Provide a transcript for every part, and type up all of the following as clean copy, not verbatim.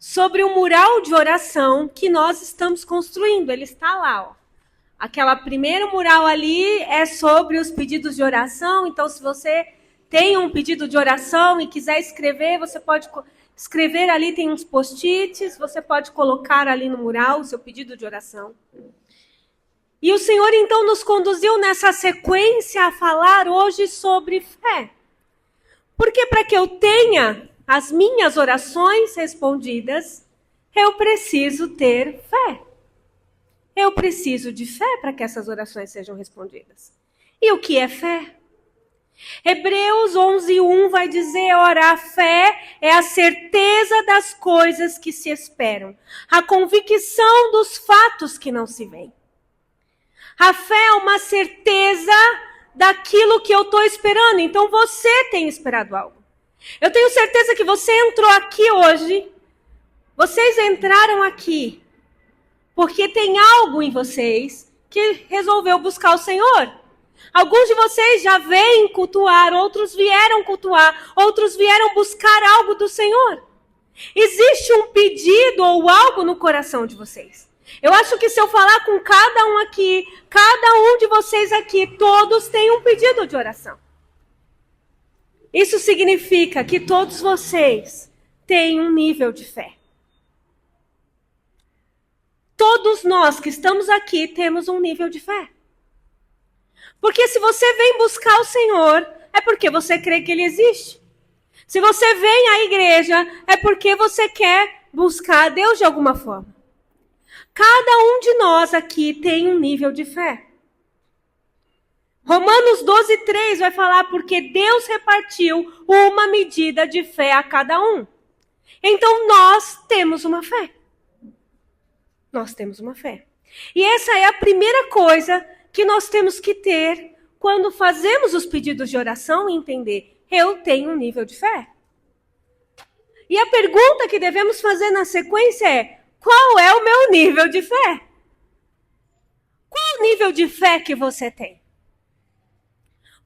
sobre o mural de oração que nós estamos construindo. Ele está lá, ó. Aquela primeiro mural ali é sobre os pedidos de oração. Então, se você tem um pedido de oração e quiser escrever, você pode escrever ali, tem uns post-its, você pode colocar ali no mural o seu pedido de oração. E o Senhor, então, nos conduziu nessa sequência a falar hoje sobre fé. Porque para que eu tenha as minhas orações respondidas, eu preciso ter fé. Eu preciso de fé para que essas orações sejam respondidas. E o que é fé? Hebreus 11:1 vai dizer, ora, a fé é a certeza das coisas que se esperam, a convicção dos fatos que não se veem. A fé é uma certeza daquilo que eu estou esperando. Então você tem esperado algo. Eu tenho certeza que você entrou aqui hoje, vocês entraram aqui, porque tem algo em vocês que resolveu buscar o Senhor. Alguns de vocês já vêm cultuar, outros vieram cultuar, outros vieram buscar algo do Senhor. Existe um pedido ou algo no coração de vocês. Eu acho que se eu falar com cada um aqui, cada um de vocês aqui, todos têm um pedido de oração. Isso significa que todos vocês têm um nível de fé. Todos nós que estamos aqui temos um nível de fé. Porque se você vem buscar o Senhor, é porque você crê que Ele existe. Se você vem à igreja, é porque você quer buscar a Deus de alguma forma. Cada um de nós aqui tem um nível de fé. Romanos 12:3 vai falar, porque Deus repartiu uma medida de fé a cada um. Então nós temos uma fé. Nós temos uma fé. E essa é a primeira coisa que nós temos que ter quando fazemos os pedidos de oração e entender, eu tenho um nível de fé. E a pergunta que devemos fazer na sequência é, qual é o meu nível de fé? Qual o nível de fé que você tem?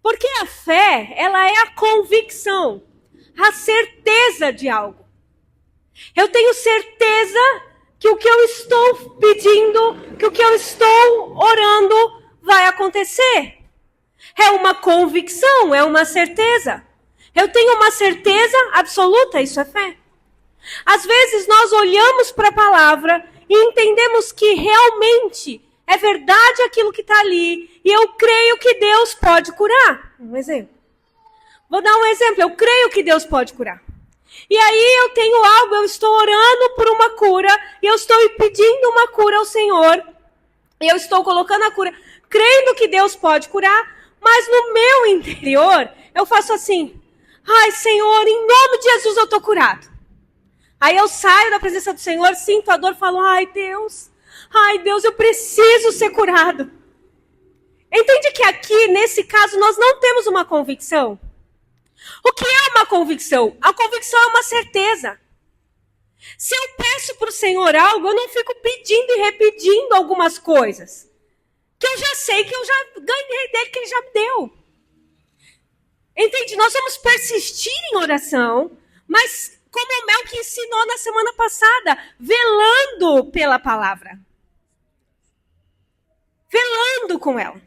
Porque a fé, ela é a convicção, a certeza de algo. Eu tenho certeza que o que eu estou pedindo, que o que eu estou orando vai acontecer. É uma convicção, é uma certeza. Eu tenho uma certeza absoluta, isso é fé. Às vezes nós olhamos para a palavra e entendemos que realmente é verdade aquilo que está ali. E eu creio que Deus pode curar. Um exemplo. Vou dar um exemplo. Eu creio que Deus pode curar. E aí eu tenho algo, eu estou orando por uma cura. E eu estou pedindo uma cura ao Senhor. E eu estou colocando a cura, crendo que Deus pode curar. Mas no meu interior, eu faço assim. Ai, Senhor, em nome de Jesus eu estou curado. Aí eu saio da presença do Senhor, sinto a dor, falo, ai Deus, eu preciso ser curado. Entende que aqui, nesse caso, nós não temos uma convicção? O que é uma convicção? A convicção é uma certeza. Se eu peço para o Senhor algo, eu não fico pedindo e repetindo algumas coisas. Que eu já sei, que eu já ganhei dele, que ele já me deu. Entende? Nós vamos persistir em oração, mas como o Mel que ensinou na semana passada, velando pela palavra. Velando com ela.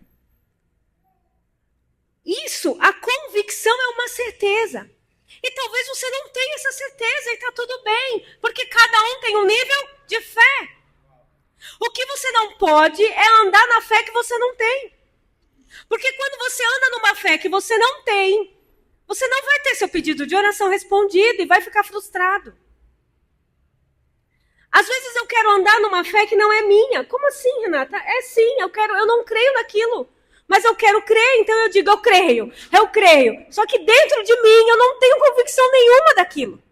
Isso, a convicção é uma certeza. E talvez você não tenha essa certeza e está tudo bem, porque cada um tem um nível de fé. O que você não pode é andar na fé que você não tem. Porque quando você anda numa fé que você não tem, você não vai ter seu pedido de oração respondido e vai ficar frustrado. Às vezes eu quero andar numa fé que não é minha. Como assim, Renata? É sim, eu não creio naquilo. Mas eu quero crer, então eu digo, eu creio. Só que dentro de mim eu não tenho convicção nenhuma daquilo.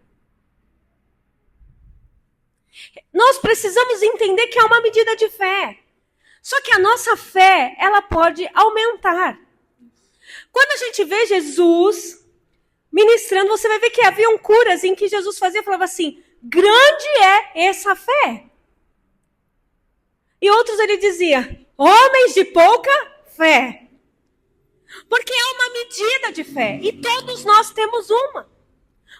Nós precisamos entender que é uma medida de fé. Só que a nossa fé, ela pode aumentar. Quando a gente vê Jesus ministrando, você vai ver que haviam curas em que Jesus falava assim, grande é essa fé. E outros ele dizia, homens de pouca fé. Porque é uma medida de fé. E todos nós temos uma.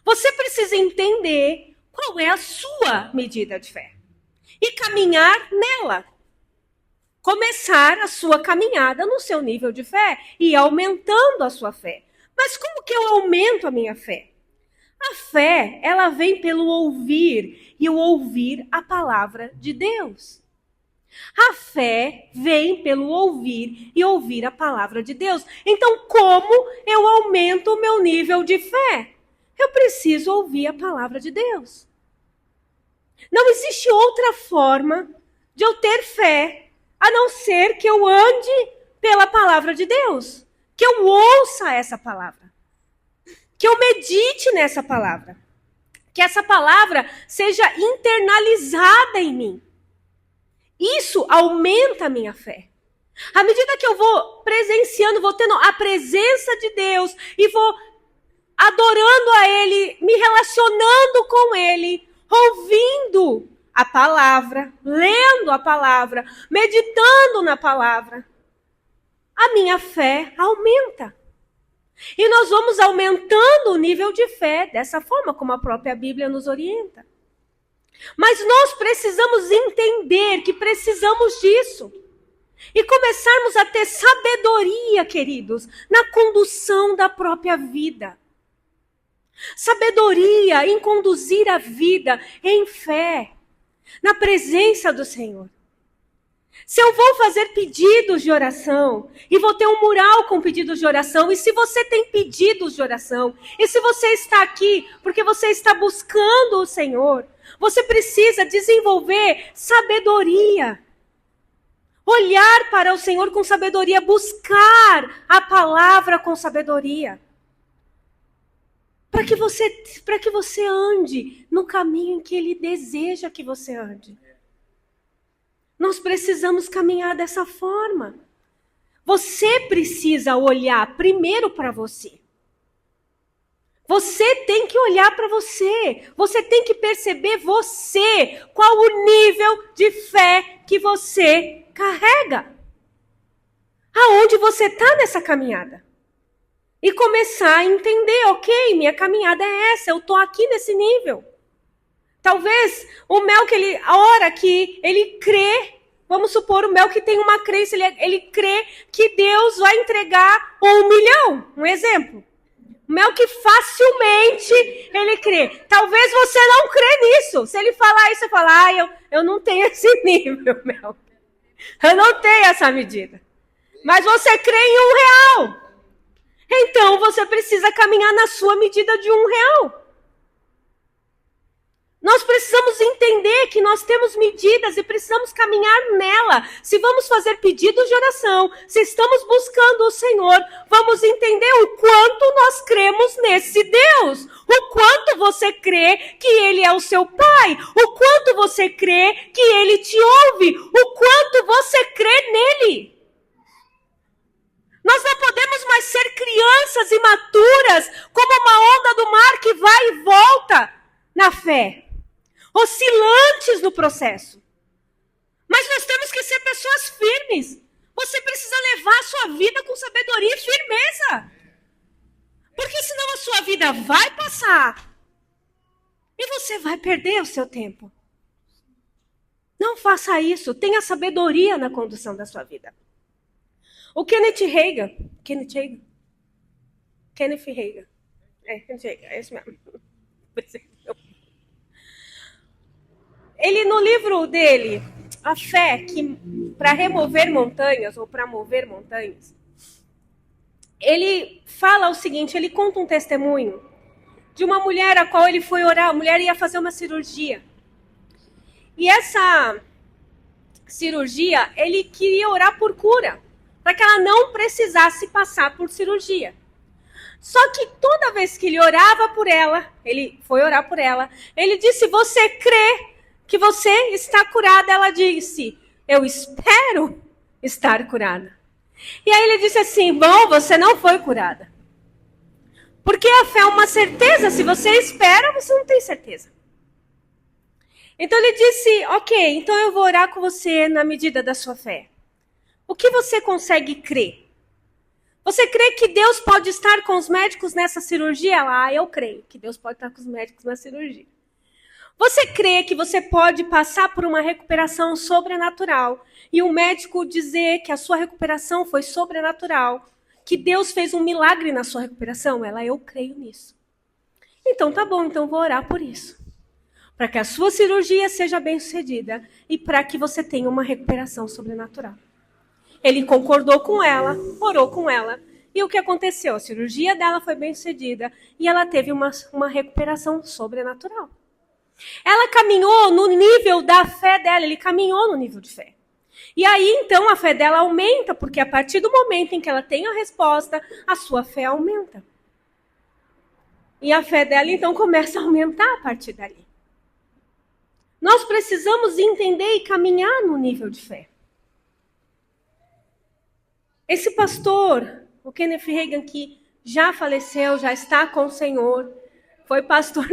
Você precisa entender qual é a sua medida de fé e caminhar nela. Começar a sua caminhada no seu nível de fé e aumentando a sua fé. Mas como que eu aumento a minha fé? A fé, ela vem pelo ouvir, e o ouvir a palavra de Deus. A fé vem pelo ouvir e ouvir a palavra de Deus. Então, como eu aumento o meu nível de fé? Eu preciso ouvir a palavra de Deus. Não existe outra forma de eu ter fé, a não ser que eu ande pela palavra de Deus. Que eu ouça essa palavra. Que eu medite nessa palavra. Que essa palavra seja internalizada em mim. Isso aumenta a minha fé. À medida que eu vou presenciando, vou tendo a presença de Deus e vou adorando a Ele, me relacionando com Ele, ouvindo a palavra, lendo a palavra, meditando na palavra, a minha fé aumenta. E nós vamos aumentando o nível de fé dessa forma, como a própria Bíblia nos orienta. Mas nós precisamos entender que precisamos disso. E começarmos a ter sabedoria, queridos, na condução da própria vida. Sabedoria em conduzir a vida em fé, na presença do Senhor. Se eu vou fazer pedidos de oração, e vou ter um mural com pedidos de oração, e se você tem pedidos de oração, e se você está aqui porque você está buscando o Senhor, você precisa desenvolver sabedoria. Olhar para o Senhor com sabedoria, buscar a palavra com sabedoria. Para que você ande no caminho em que Ele deseja que você ande. Nós precisamos caminhar dessa forma. Você precisa olhar primeiro para você. Você tem que olhar para você. Você tem que perceber você. Qual o nível de fé que você carrega. Aonde você está nessa caminhada. E começar a entender, ok, minha caminhada é essa. Eu estou aqui nesse nível. Talvez o Mel a hora que ele crê, vamos supor, o Mel que tem uma crença, ele crê que Deus vai entregar 1 milhão, um exemplo. O Mel que facilmente ele crê. Talvez você não crê nisso. Se ele falar isso, você fala, eu não tenho esse nível, Mel. Eu não tenho essa medida. Mas você crê em R$1. Então você precisa caminhar na sua medida de R$1. Nós precisamos entender que nós temos medidas e precisamos caminhar nela. Se vamos fazer pedidos de oração, se estamos buscando o Senhor, vamos entender o quanto nós cremos nesse Deus. O quanto você crê que Ele é o seu Pai. O quanto você crê que Ele te ouve. O quanto você crê nele. Nós não podemos mais ser crianças imaturas, como uma onda do mar que vai e volta na fé. Oscilantes no processo. Mas nós temos que ser pessoas firmes. Você precisa levar a sua vida com sabedoria e firmeza. Porque senão a sua vida vai passar. E você vai perder o seu tempo. Não faça isso. Tenha sabedoria na condução da sua vida. O Kenneth Hagin. É esse mesmo. Ele, no livro dele, A Fé, que para remover montanhas, ou para mover montanhas, ele fala o seguinte, ele conta um testemunho de uma mulher a qual ele foi orar, a mulher ia fazer uma cirurgia. E essa cirurgia, ele queria orar por cura, para que ela não precisasse passar por cirurgia. Só que toda vez que ele orava por ela, ele foi orar por ela, ele disse, você crê que você está curada? Ela disse, eu espero estar curada. E aí ele disse assim, bom, você não foi curada. Porque a fé é uma certeza, se você espera, você não tem certeza. Então ele disse, ok, então eu vou orar com você na medida da sua fé. O que você consegue crer? Você crê que Deus pode estar com os médicos nessa cirurgia? Ela, eu creio que Deus pode estar com os médicos na cirurgia. Você crê que você pode passar por uma recuperação sobrenatural e o médico dizer que a sua recuperação foi sobrenatural, que Deus fez um milagre na sua recuperação? Eu creio nisso. Então tá bom, então vou orar por isso. Para que a sua cirurgia seja bem-sucedida e para que você tenha uma recuperação sobrenatural. Ele concordou com ela, orou com ela. E o que aconteceu? A cirurgia dela foi bem-sucedida e ela teve uma recuperação sobrenatural. Ela caminhou no nível da fé dela, ele caminhou no nível de fé. E aí, então, a fé dela aumenta, porque a partir do momento em que ela tem a resposta, a sua fé aumenta. E a fé dela, então, começa a aumentar a partir dali. Nós precisamos entender e caminhar no nível de fé. Esse pastor, o Kenneth Hagin, que já faleceu, já está com o Senhor, foi pastor,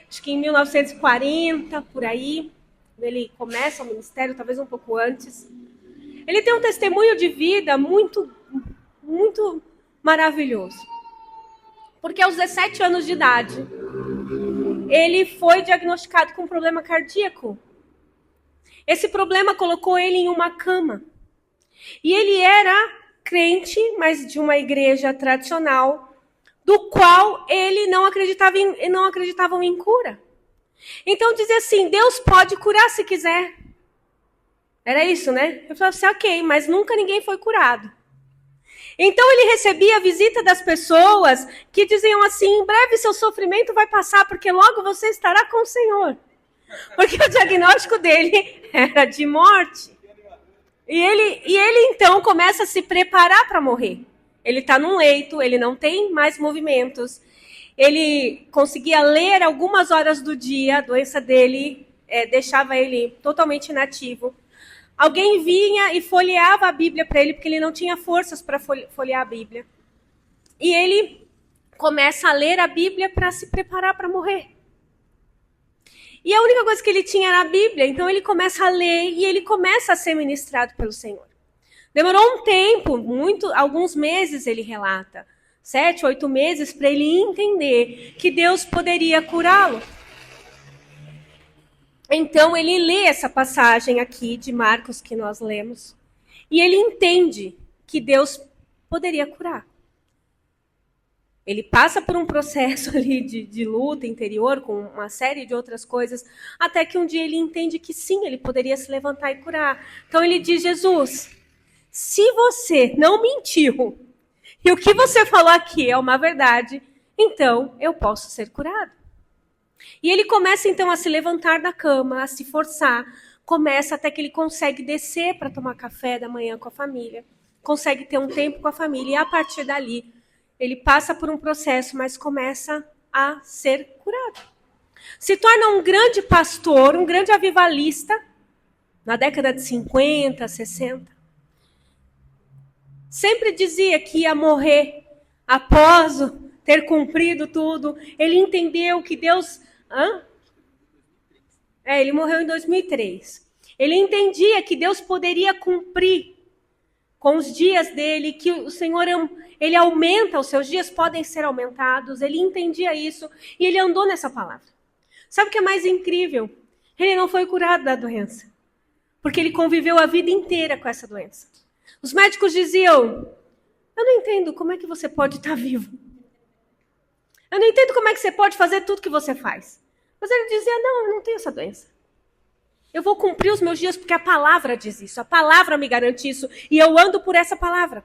acho que em 1940, por aí. Ele começa o ministério, talvez um pouco antes. Ele tem um testemunho de vida muito, muito maravilhoso. Porque aos 17 anos de idade, ele foi diagnosticado com um problema cardíaco. Esse problema colocou ele em uma cama. E ele era crente, mas de uma igreja tradicional, do qual ele não acreditavam em cura. Então dizia assim, Deus pode curar se quiser. Era isso, né? Eu falava assim, ok, mas nunca ninguém foi curado. Então ele recebia a visita das pessoas que diziam assim, em breve seu sofrimento vai passar, porque logo você estará com o Senhor. Porque o diagnóstico dele era de morte. E ele então começa a se preparar para morrer. Ele está num leito, ele não tem mais movimentos. Ele conseguia ler algumas horas do dia, a doença dele deixava ele totalmente inativo. Alguém vinha e folheava a Bíblia para ele, porque ele não tinha forças para folhear a Bíblia. E ele começa a ler a Bíblia para se preparar para morrer. E a única coisa que ele tinha era a Bíblia, então ele começa a ler e ele começa a ser ministrado pelo Senhor. Demorou um tempo, alguns meses ele relata, 7, 8 meses, para ele entender que Deus poderia curá-lo. Então ele lê essa passagem aqui de Marcos que nós lemos e ele entende que Deus poderia curar. Ele passa por um processo ali de luta interior com uma série de outras coisas, até que um dia ele entende que sim, ele poderia se levantar e curar. Então ele diz, Jesus, se você não mentiu e o que você falou aqui é uma verdade, então eu posso ser curado. E ele começa então a se levantar da cama, a se forçar, começa até que ele consegue descer para tomar café da manhã com a família, consegue ter um tempo com a família e a partir dali ele passa por um processo, mas começa a ser curado. Se torna um grande pastor, um grande avivalista, na década de 50, 60. Sempre dizia que ia morrer após ter cumprido tudo. Ele entendeu que Deus... ele morreu em 2003. Ele entendia que Deus poderia cumprir com os dias dele, que o Senhor, ele aumenta, os seus dias podem ser aumentados. Ele entendia isso e ele andou nessa palavra. Sabe o que é mais incrível? Ele não foi curado da doença, porque ele conviveu a vida inteira com essa doença. Os médicos diziam, eu não entendo como é que você pode estar vivo. Eu não entendo como é que você pode fazer tudo que você faz. Mas ele dizia, não, eu não tenho essa doença. Eu vou cumprir os meus dias porque a palavra diz isso. A palavra me garante isso. E eu ando por essa palavra.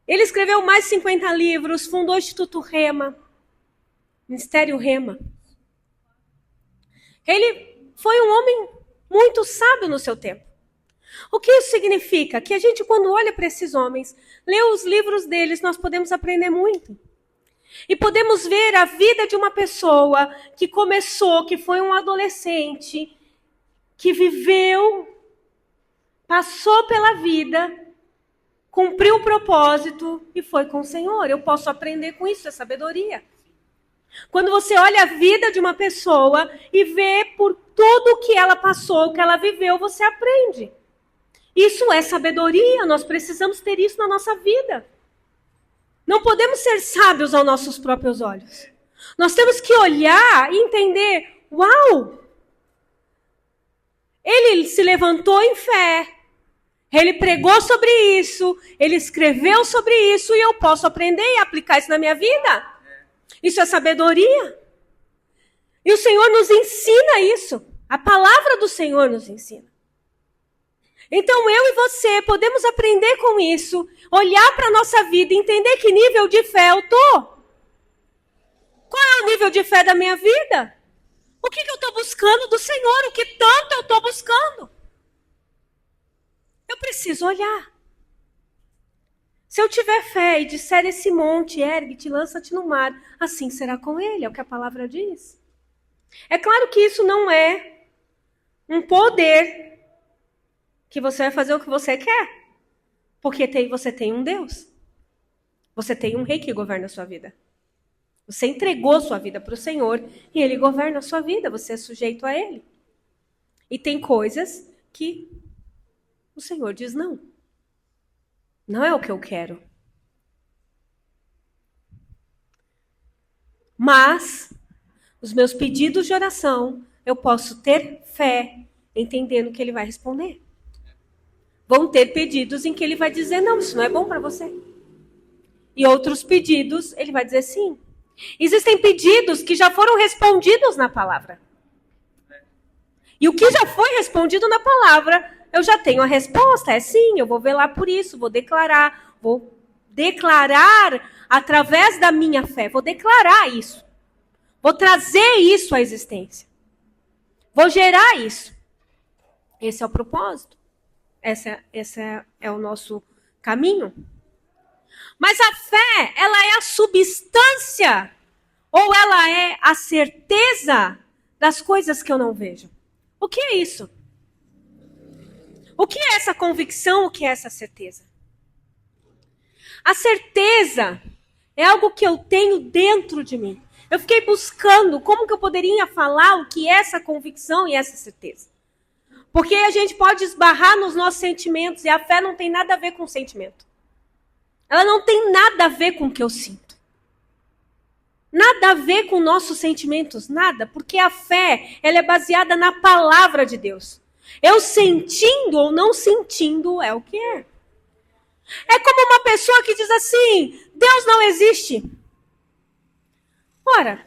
Ele escreveu mais de 50 livros, fundou o Instituto Rema, Ministério Rema. Ele foi um homem muito sábio no seu tempo. O que isso significa? Que a gente, quando olha para esses homens, lê os livros deles, nós podemos aprender muito. E podemos ver a vida de uma pessoa que começou, que foi um adolescente, que viveu, passou pela vida, cumpriu o propósito e foi com o Senhor. Eu posso aprender com isso, é sabedoria. Quando você olha a vida de uma pessoa e vê por tudo que ela passou, o que ela viveu, você aprende. Isso é sabedoria, nós precisamos ter isso na nossa vida. Não podemos ser sábios aos nossos próprios olhos. Nós temos que olhar e entender uau! Ele se levantou em fé. Ele pregou sobre isso, ele escreveu sobre isso e eu posso aprender e aplicar isso na minha vida. Isso é sabedoria. E o Senhor nos ensina isso. A palavra do Senhor nos ensina. Então eu e você podemos aprender com isso, olhar para a nossa vida e entender que nível de fé eu tô. Qual é o nível de fé da minha vida? O que eu estou buscando do Senhor? O que tanto eu estou buscando? Eu preciso olhar. Se eu tiver fé e disser esse monte, ergue-te, lança-te no mar, assim será com ele, é o que a palavra diz. É claro que isso não é um poder que você vai fazer o que você quer. Porque você tem um Deus. Você tem um rei que governa a sua vida. Você entregou sua vida para o Senhor e ele governa a sua vida, você é sujeito a ele. E tem coisas que o Senhor diz não. Não é o que eu quero. Mas os meus pedidos de oração, eu posso ter fé, entendendo que ele vai responder. Vão ter pedidos em que ele vai dizer, não, isso não é bom para você. E outros pedidos, ele vai dizer sim. Existem pedidos que já foram respondidos na palavra. E o que já foi respondido na palavra, eu já tenho a resposta. É sim, eu vou velar por isso, vou declarar através da minha fé, vou declarar isso. Vou trazer isso à existência. Vou gerar isso. Esse é o propósito. Esse é o nosso caminho. Mas a fé, ela é a substância ou ela é a certeza das coisas que eu não vejo? O que é isso? O que é essa convicção? O que é essa certeza? A certeza é algo que eu tenho dentro de mim. Eu fiquei buscando como que eu poderia falar o que é essa convicção e essa certeza. Porque a gente pode esbarrar nos nossos sentimentos e a fé não tem nada a ver com sentimento. Ela não tem nada a ver com o que eu sinto. Nada a ver com nossos sentimentos, nada. Porque a fé, ela é baseada na palavra de Deus. Eu sentindo ou não sentindo é o que é. É como uma pessoa que diz assim, Deus não existe. Ora,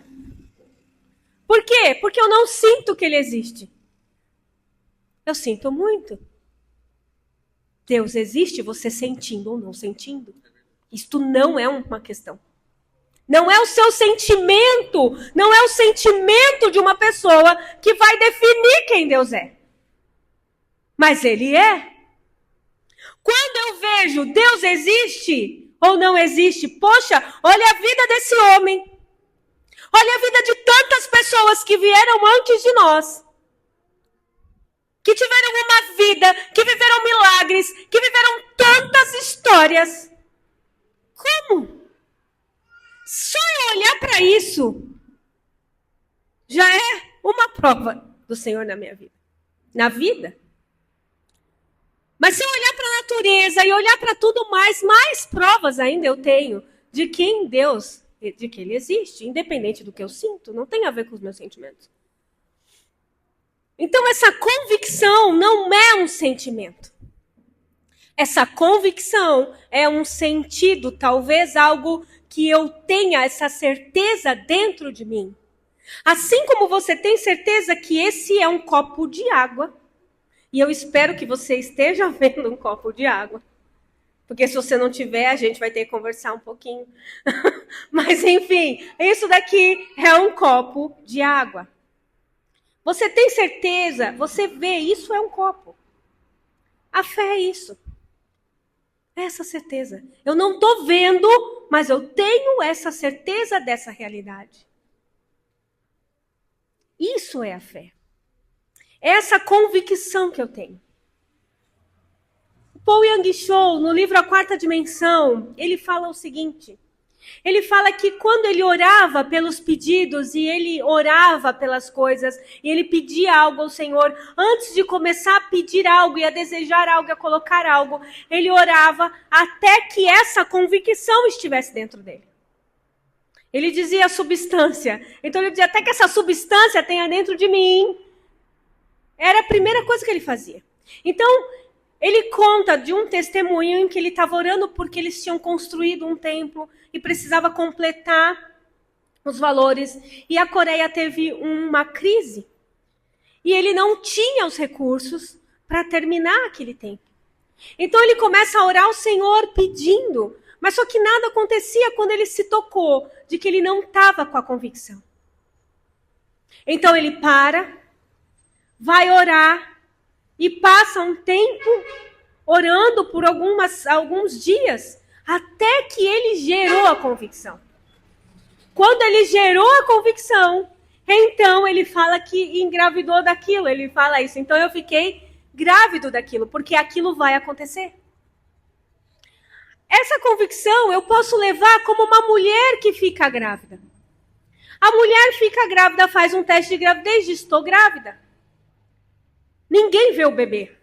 por quê? Porque eu não sinto que ele existe. Eu sinto muito. Deus existe, você sentindo ou não sentindo. Isto não é uma questão. Não é o seu sentimento, não é o sentimento de uma pessoa que vai definir quem Deus é. Mas ele é. Quando eu vejo Deus existe ou não existe, poxa, olha a vida desse homem. Olha a vida de tantas pessoas que vieram antes de nós. Que tiveram uma vida, que viveram milagres, que viveram tantas histórias. Como? Só eu olhar para isso já é uma prova do Senhor na minha vida. Na vida. Mas se eu olhar para a natureza e olhar para tudo mais provas ainda eu tenho de quem Deus, de que ele existe, independente do que eu sinto, não tem a ver com os meus sentimentos. Então essa convicção não é um sentimento. Essa convicção é um sentido, talvez algo que eu tenha essa certeza dentro de mim. Assim como você tem certeza que esse é um copo de água, e eu espero que você esteja vendo um copo de água, porque se você não tiver, a gente vai ter que conversar um pouquinho. Mas enfim, isso daqui é um copo de água. Você tem certeza, você vê, isso é um copo. A fé é isso. Essa certeza. Eu não estou vendo, mas eu tenho essa certeza dessa realidade. Isso é a fé. É essa convicção que eu tenho. O Paul Yang-Cho, no livro A Quarta Dimensão, ele fala o seguinte. Ele fala que quando ele orava pelos pedidos e ele orava pelas coisas e ele pedia algo ao Senhor, antes de começar a pedir algo e a desejar algo, a colocar algo, ele orava até que essa convicção estivesse dentro dele. Ele dizia substância. Então ele dizia até que essa substância tenha dentro de mim. Era a primeira coisa que ele fazia. Então, ele conta de um testemunho em que ele estava orando porque eles tinham construído um templo e precisava completar os valores. E a Coreia teve uma crise. E ele não tinha os recursos para terminar aquele templo. Então ele começa a orar ao Senhor pedindo, mas só que nada acontecia quando ele se tocou de que ele não estava com a convicção. Então ele para, vai orar e passa um tempo orando por alguns dias até que ele gerou a convicção. Quando ele gerou a convicção, então ele fala que engravidou daquilo, ele fala isso. Então eu fiquei grávido daquilo, porque aquilo vai acontecer. Essa convicção eu posso levar como uma mulher que fica grávida. A mulher fica grávida, faz um teste de gravidez e diz, estou grávida. Ninguém vê o bebê.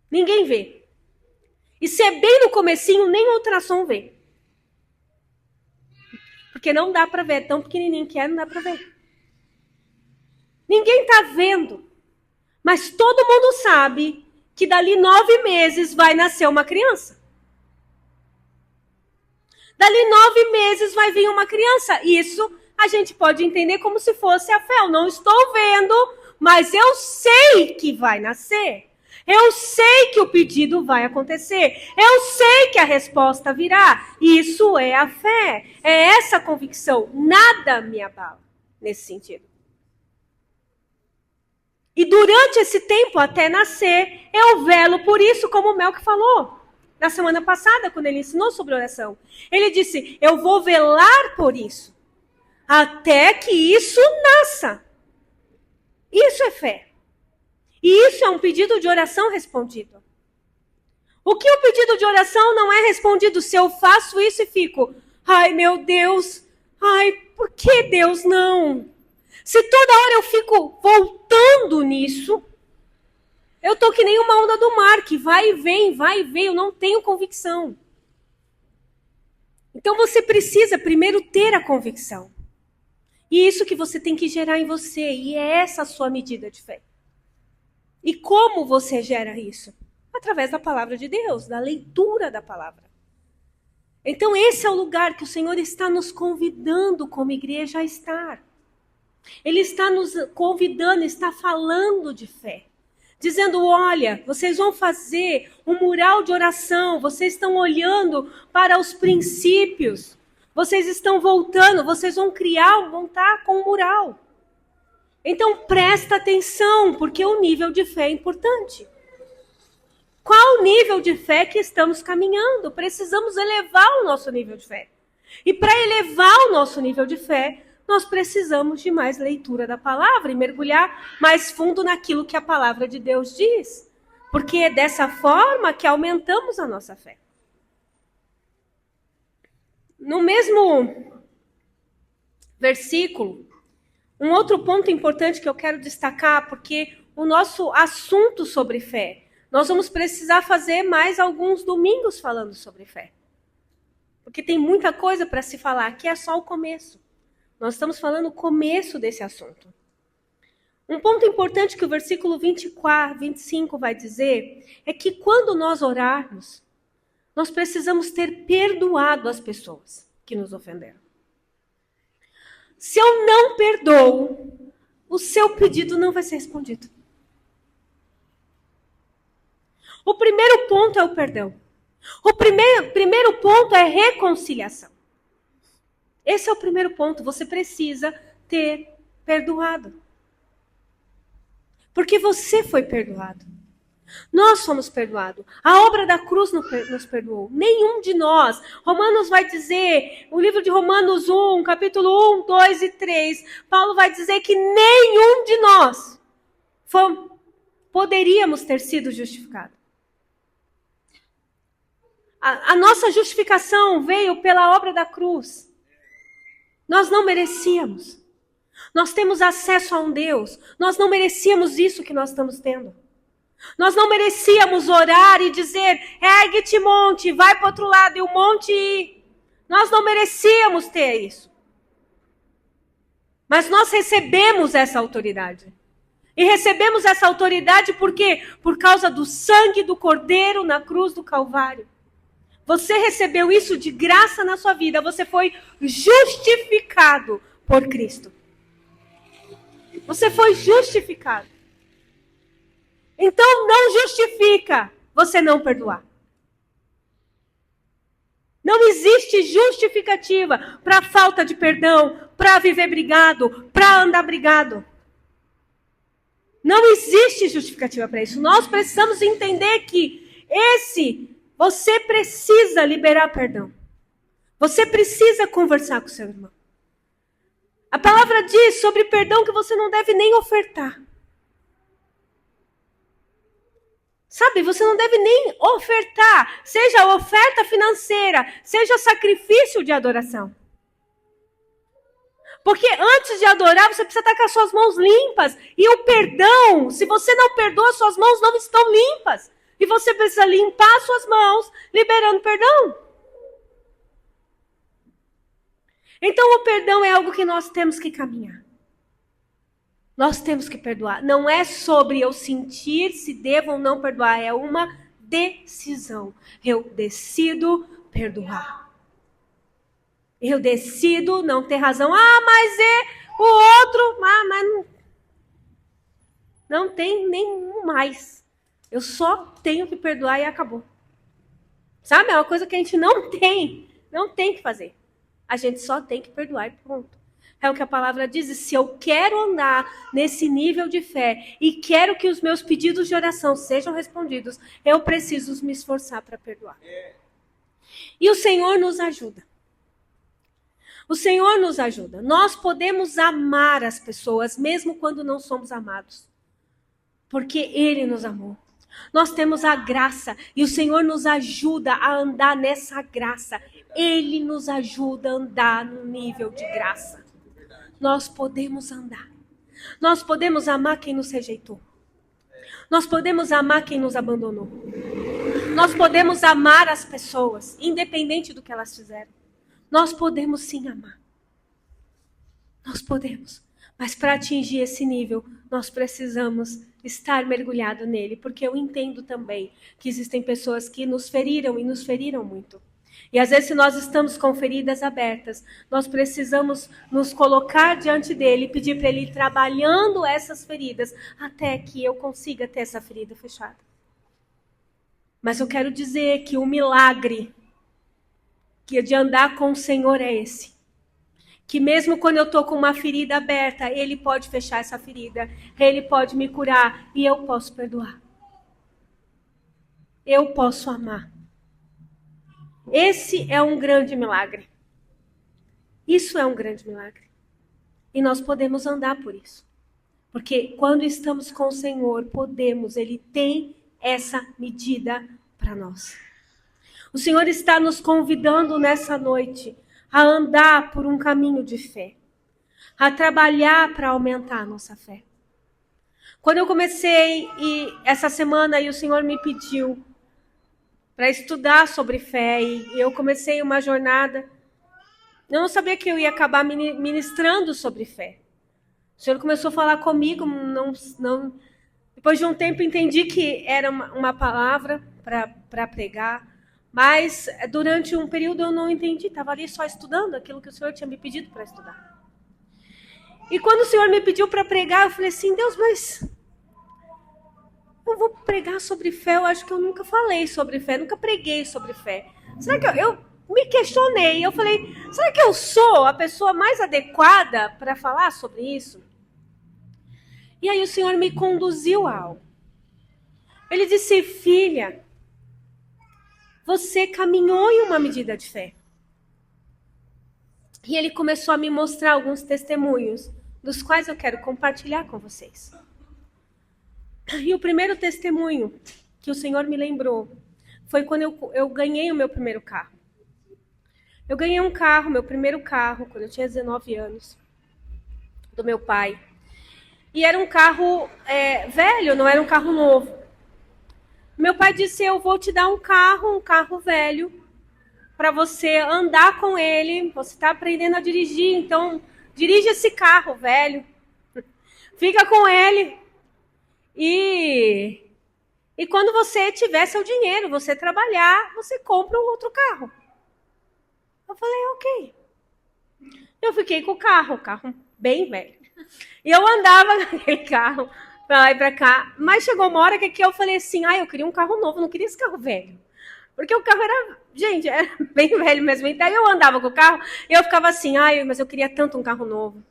Ninguém vê. E se é bem no comecinho, nem ultrassom vê. Porque não dá para ver, é tão pequenininho que é, não dá para ver. Ninguém está vendo. Mas todo mundo sabe que dali 9 meses vai nascer uma criança. Dali 9 meses vai vir uma criança. Isso a gente pode entender como se fosse a fé. Eu não estou vendo, mas eu sei que vai nascer. Eu sei que o pedido vai acontecer. Eu sei que a resposta virá. Isso é a fé. É essa convicção. Nada me abala nesse sentido. E durante esse tempo, até nascer, eu velo por isso, como o Melk falou na semana passada, quando ele ensinou sobre oração. Ele disse, eu vou velar por isso, até que isso nasça. Isso é fé. E isso é um pedido de oração respondido. O que o pedido de oração não é respondido se eu faço isso e fico, ai meu Deus, ai, por que Deus não? Se toda hora eu fico voltando nisso, eu tô que nem uma onda do mar, que vai e vem, eu não tenho convicção. Então você precisa primeiro ter a convicção. E isso que você tem que gerar em você, e é essa a sua medida de fé. E como você gera isso? Através da palavra de Deus, da leitura da palavra. Então esse é o lugar que o Senhor está nos convidando como igreja a estar. Ele está nos convidando, está falando de fé. Dizendo, olha, vocês vão fazer um mural de oração, vocês estão olhando para os princípios, vocês estão voltando, vocês vão estar com um mural. Então presta atenção, porque o nível de fé é importante. Qual o nível de fé que estamos caminhando? Precisamos elevar o nosso nível de fé. E para elevar o nosso nível de fé, nós precisamos de mais leitura da palavra e mergulhar mais fundo naquilo que a palavra de Deus diz. Porque é dessa forma que aumentamos a nossa fé. No mesmo versículo, um outro ponto importante que eu quero destacar, porque o nosso assunto sobre fé, nós vamos precisar fazer mais alguns domingos falando sobre fé. Porque tem muita coisa para se falar, que é só o começo. Nós estamos falando o começo desse assunto. Um ponto importante que o versículo 25 vai dizer é que quando nós orarmos, nós precisamos ter perdoado as pessoas que nos ofenderam. Se eu não perdoo, o seu pedido não vai ser respondido. O primeiro ponto é o perdão. O primeiro ponto é reconciliação. Esse é o primeiro ponto. Você precisa ter perdoado. Porque você foi perdoado. Nós fomos perdoados. A obra da cruz nos perdoou. Nenhum de nós. Romanos vai dizer, o livro de Romanos 1, capítulo 1, 2 e 3, Paulo vai dizer que nenhum de nós poderíamos ter sido justificados. A nossa justificação veio pela obra da cruz. Nós não merecíamos. Nós temos acesso a um Deus. Nós não merecíamos isso que nós estamos tendo. Nós não merecíamos orar e dizer, ergue-te monte, vai para o outro lado e o monte ir. Nós não merecíamos ter isso. Mas nós recebemos essa autoridade. E recebemos essa autoridade por quê? Por causa do sangue do Cordeiro na cruz do Calvário. Você recebeu isso de graça na sua vida. Você foi justificado por Cristo. Você foi justificado. Então não justifica você não perdoar. Não existe justificativa para falta de perdão, para viver brigado, para andar brigado. Não existe justificativa para isso. Nós precisamos entender que você precisa liberar perdão. Você precisa conversar com o seu irmão. A palavra diz sobre perdão que você não deve nem ofertar. Sabe, você não deve nem ofertar, seja oferta financeira, seja sacrifício de adoração. Porque antes de adorar, você precisa estar com as suas mãos limpas. E o perdão, se você não perdoa, suas mãos não estão limpas. E você precisa limpar suas mãos, liberando perdão. Então o perdão é algo que nós temos que caminhar. Nós temos que perdoar. Não é sobre eu sentir se devo ou não perdoar. É uma decisão. Eu decido perdoar. Eu decido não ter razão. Mas o outro... mas não tem nenhum mais. Eu só tenho que perdoar e acabou. Sabe? É uma coisa que a gente não tem que fazer. A gente só tem que perdoar e pronto. É o que a palavra diz. Se eu quero andar nesse nível de fé e quero que os meus pedidos de oração sejam respondidos, eu preciso me esforçar para perdoar. E o Senhor nos ajuda. O Senhor nos ajuda. Nós podemos amar as pessoas mesmo quando não somos amados. Porque Ele nos amou. Nós temos a graça e o Senhor nos ajuda a andar nessa graça. Ele nos ajuda a andar no nível de graça. Nós podemos andar. Nós podemos amar quem nos rejeitou. Nós podemos amar quem nos abandonou. Nós podemos amar as pessoas, independente do que elas fizeram. Nós podemos sim amar. Nós podemos. Mas para atingir esse nível, nós precisamos estar mergulhado nele. Porque eu entendo também que existem pessoas que nos feriram e nos feriram muito. E às vezes, se nós estamos com feridas abertas, nós precisamos nos colocar diante dele e pedir para ele ir trabalhando essas feridas até que eu consiga ter essa ferida fechada. Mas eu quero dizer que o milagre de andar com o Senhor é esse. Que mesmo quando eu estou com uma ferida aberta, Ele pode fechar essa ferida. Ele pode me curar e eu posso perdoar. Eu posso amar. Esse é um grande milagre. Isso é um grande milagre. E nós podemos andar por isso. Porque quando estamos com o Senhor, podemos. Ele tem essa medida para nós. O Senhor está nos convidando nessa noite a andar por um caminho de fé. A trabalhar para aumentar a nossa fé. Quando eu comecei, essa semana, o Senhor me pediu para estudar sobre fé, e eu comecei uma jornada. Eu não sabia que eu ia acabar ministrando sobre fé. O Senhor começou a falar comigo, depois de um tempo entendi que era uma palavra para pregar, mas durante um período eu não entendi, estava ali só estudando aquilo que o Senhor tinha me pedido para estudar. E quando o Senhor me pediu para pregar, eu falei assim, Deus, mas eu vou pregar sobre fé, eu acho que eu nunca falei sobre fé, nunca preguei sobre fé. Será que eu me questionei, eu falei, será que eu sou a pessoa mais adequada para falar sobre isso? E aí o Senhor me conduziu a algo. Ele disse, filha, você caminhou em uma medida de fé. E Ele começou a me mostrar alguns testemunhos, dos quais eu quero compartilhar com vocês. E o primeiro testemunho que o Senhor me lembrou foi quando eu ganhei o meu primeiro carro. Eu ganhei um carro, meu primeiro carro, quando eu tinha 19 anos, do meu pai. E era um carro velho, não era um carro novo. Meu pai disse, eu vou te dar um carro velho, para você andar com ele. Você está aprendendo a dirigir, então dirige esse carro velho. Fica com ele. E quando você tiver seu dinheiro, você trabalhar, você compra um outro carro. Eu falei, ok. Eu fiquei com o carro bem velho. E eu andava naquele carro, pra lá e pra cá. Mas chegou uma hora que aqui eu falei assim, eu queria um carro novo, não queria esse carro velho. Porque o carro era, gente, era bem velho mesmo. Então eu andava com o carro e eu ficava assim, mas eu queria tanto um carro novo.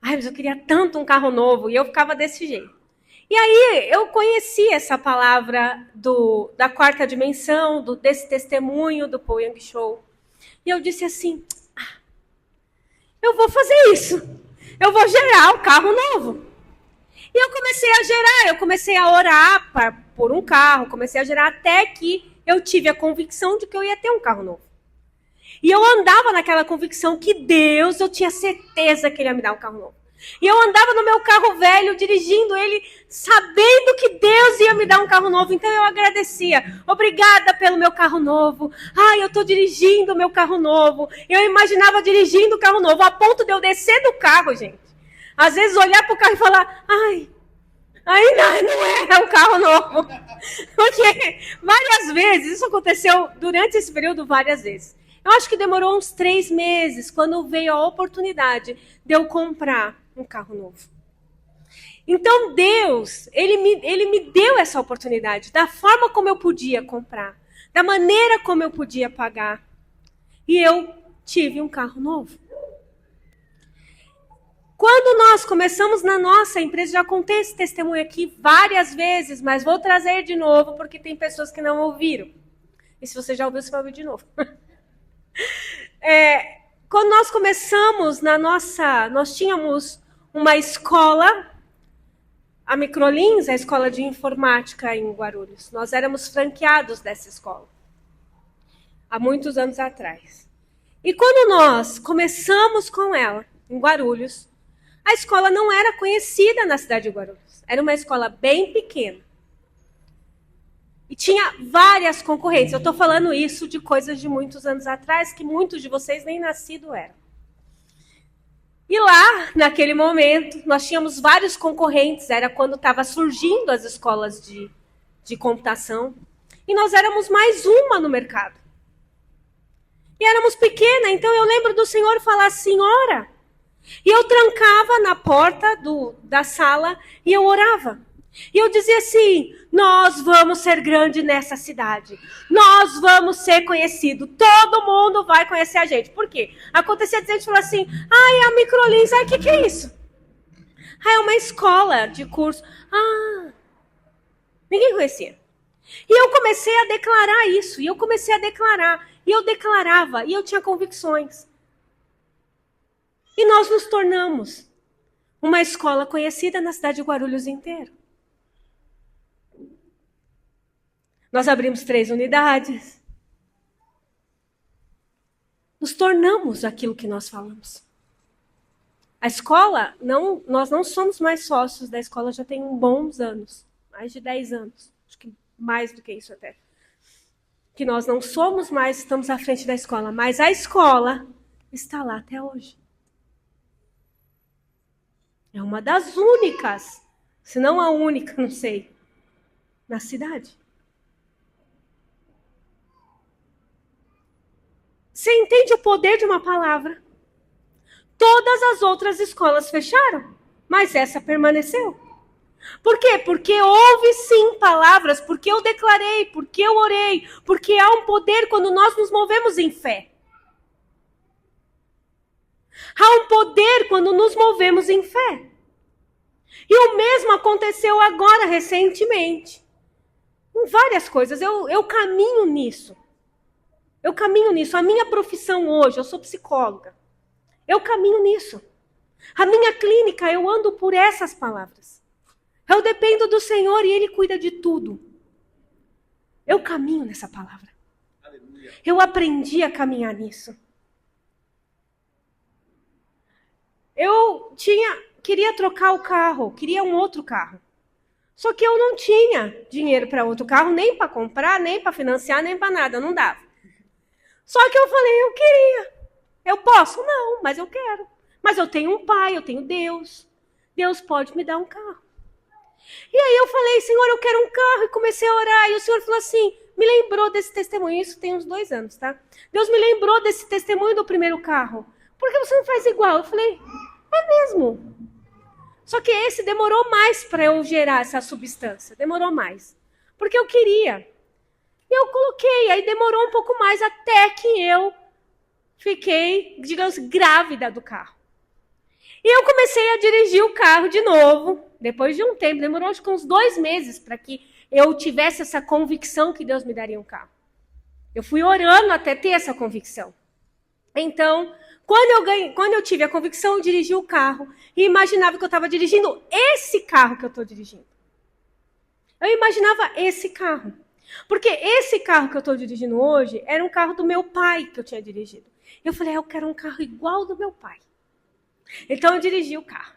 Mas eu queria tanto um carro novo. E eu ficava desse jeito. E aí eu conheci essa palavra da quarta dimensão, desse testemunho do Paul Young Show. E eu disse assim, eu vou fazer isso. Eu vou gerar o carro novo. E eu comecei a orar por um carro, comecei a gerar até que eu tive a convicção de que eu ia ter um carro novo. E eu andava naquela convicção que Deus, eu tinha certeza que Ele ia me dar um carro novo. E eu andava no meu carro velho, dirigindo ele, sabendo que Deus ia me dar um carro novo. Então eu agradecia. Obrigada pelo meu carro novo. Eu estou dirigindo o meu carro novo. Eu imaginava dirigindo o carro novo, a ponto de eu descer do carro, gente. Às vezes olhar para o carro e falar, ainda não é um carro novo. Porque várias vezes, isso aconteceu durante esse período várias vezes. Eu acho que demorou uns 3 meses, quando veio a oportunidade de eu comprar um carro novo. Então Deus, Ele me deu essa oportunidade, da forma como eu podia comprar, da maneira como eu podia pagar. E eu tive um carro novo. Quando nós começamos na nossa empresa, já contei esse testemunho aqui várias vezes, mas vou trazer de novo, porque tem pessoas que não ouviram. E se você já ouviu, você vai ouvir de novo. Quando nós começamos nós tínhamos uma escola, a Microlins, a escola de informática em Guarulhos. Nós éramos franqueados dessa escola, há muitos anos atrás. E quando nós começamos com ela, em Guarulhos, a escola não era conhecida na cidade de Guarulhos. Era uma escola bem pequena. E tinha várias concorrentes. Eu estou falando isso de coisas de muitos anos atrás, que muitos de vocês nem nascidos eram. E lá, naquele momento, nós tínhamos vários concorrentes. Era quando estava surgindo as escolas de computação. E nós éramos mais uma no mercado. E éramos pequena, então eu lembro do Senhor falar assim, ora. E eu trancava na porta da sala e eu orava. E eu dizia assim, nós vamos ser grande nessa cidade. Nós vamos ser conhecidos. Todo mundo vai conhecer a gente. Por quê? Acontecia de gente falar assim, a Microlins, o que é isso? É uma escola de curso. Ninguém conhecia. E eu comecei a declarar isso. E eu comecei a declarar. E eu declarava. E eu tinha convicções. E nós nos tornamos uma escola conhecida na cidade de Guarulhos inteira. Nós abrimos 3 unidades. Nos tornamos aquilo que nós falamos. A escola, nós não somos mais sócios da escola já tem bons anos. Mais de 10 anos. Acho que mais do que isso até. Que nós não somos mais, estamos à frente da escola. Mas a escola está lá até hoje. É uma das únicas, se não a única, não sei, na cidade. Você entende o poder de uma palavra? Todas as outras escolas fecharam, mas essa permaneceu. Por quê? Porque houve sim palavras, porque eu declarei, porque eu orei, porque há um poder quando nós nos movemos em fé. Há um poder quando nos movemos em fé. E o mesmo aconteceu agora, recentemente. Em várias coisas, eu caminho nisso. Eu caminho nisso. A minha profissão hoje, eu sou psicóloga. Eu caminho nisso. A minha clínica, eu ando por essas palavras. Eu dependo do Senhor e Ele cuida de tudo. Eu caminho nessa palavra. Aleluia. Eu aprendi a caminhar nisso. Eu queria trocar o carro, queria um outro carro. Só que eu não tinha dinheiro para outro carro, nem para comprar, nem para financiar, nem para nada, não dava. Só que eu falei, eu queria. Eu posso? Não, mas eu quero. Mas eu tenho um pai, eu tenho Deus. Deus pode me dar um carro. E aí eu falei, Senhor, eu quero um carro. E comecei a orar. E o Senhor falou assim, me lembrou desse testemunho. Isso tem uns 2 anos, tá? Deus me lembrou desse testemunho do primeiro carro. Por que você não faz igual? Eu falei, é mesmo. Só que esse demorou mais para eu gerar essa substância. Demorou mais. Porque eu queria. E eu coloquei. Aí demorou um pouco mais até que eu fiquei, digamos, grávida do carro. E eu comecei a dirigir o carro de novo. Depois de um tempo. Demorou acho que uns 2 meses para que eu tivesse essa convicção que Deus me daria um carro. Eu fui orando até ter essa convicção. Então, quando eu tive a convicção, eu dirigi o carro e imaginava que eu estava dirigindo esse carro que eu estou dirigindo. Eu imaginava esse carro. Porque esse carro que eu estou dirigindo hoje era um carro do meu pai que eu tinha dirigido. Eu falei, eu quero um carro igual ao do meu pai. Então eu dirigi o carro.